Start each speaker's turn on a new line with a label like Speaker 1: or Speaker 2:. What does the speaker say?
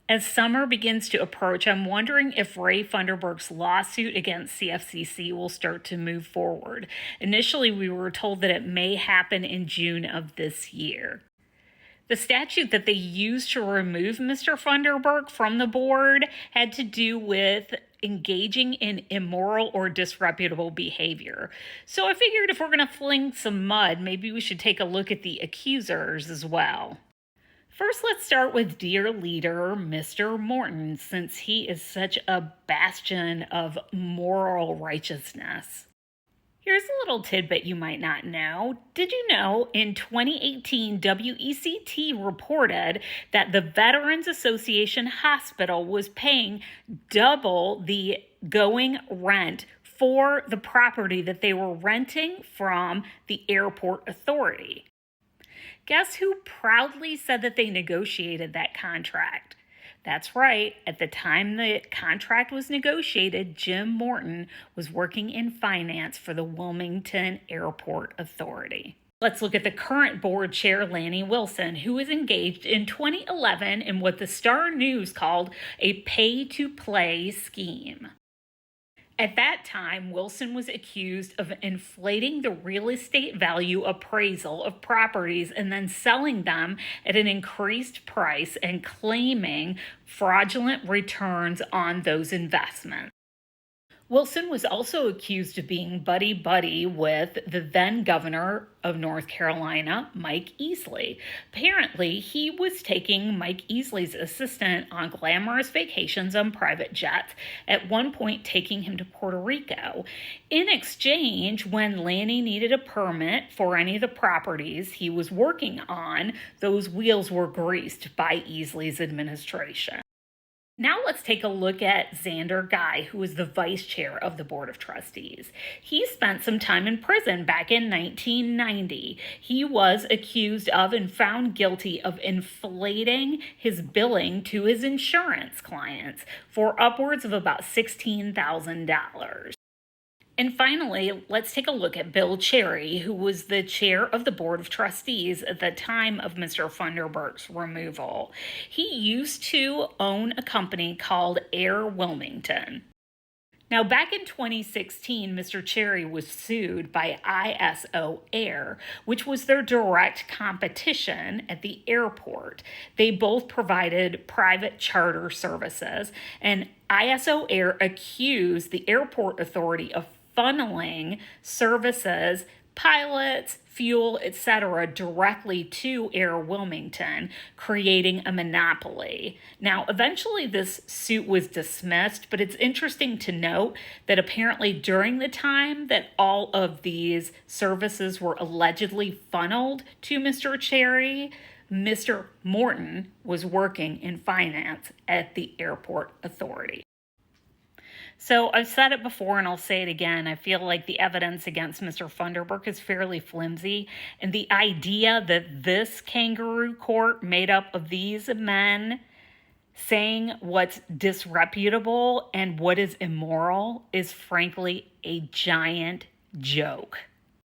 Speaker 1: As summer begins to approach, I'm wondering if Ray Funderburk's lawsuit against CFCC will start to move forward. Initially, we were told that it may happen in June of this year. The statute that they used to remove Mr. Funderburk from the board had to do with engaging in immoral or disreputable behavior. So I figured if we're going to fling some mud, maybe we should take a look at the accusers as well. First, let's start with dear leader, Mr. Morton, since he is such a bastion of moral righteousness. Here's a little tidbit you might not know. Did you know in 2018, WECT reported that the Veterans Association Hospital was paying double the going rent for the property that they were renting from the airport authority? Guess who proudly said that they negotiated that contract? That's right. At the time the contract was negotiated, Jim Morton was working in finance for the Wilmington Airport Authority. Let's look at the current board chair, Lanny Wilson, who was engaged in 2011 in what the Star News called a pay-to-play scheme. At that time, Wilson was accused of inflating the real estate value appraisal of properties and then selling them at an increased price and claiming fraudulent returns on those investments. Wilson was also accused of being buddy-buddy with the then governor of North Carolina, Mike Easley. Apparently, he was taking Mike Easley's assistant on glamorous vacations on private jets, at one point taking him to Puerto Rico. In exchange, when Lanny needed a permit for any of the properties he was working on, those wheels were greased by Easley's administration. Now let's take a look at Xander Guy, who is the vice chair of the Board of Trustees. He spent some time in prison back in 1990. He was accused of and found guilty of inflating his billing to his insurance clients for upwards of about $16,000. And finally, let's take a look at Bill Cherry, who was the chair of the Board of Trustees at the time of Mr. Funderburk's removal. He used to own a company called Air Wilmington. Now, back in 2016, Mr. Cherry was sued by ISO Air, which was their direct competition at the airport. They both provided private charter services, and ISO Air accused the airport authority of funneling services, pilots, fuel, etc., directly to Air Wilmington, creating a monopoly. Now, eventually this suit was dismissed, but it's interesting to note that apparently during the time that all of these services were allegedly funneled to Mr. Cherry, Mr. Morton was working in finance at the airport authority. So I've said it before and I'll say it again. I feel like the evidence against Mr. Funderburk is fairly flimsy. And the idea that this kangaroo court made up of these men saying what's disreputable and what is immoral is frankly a giant joke.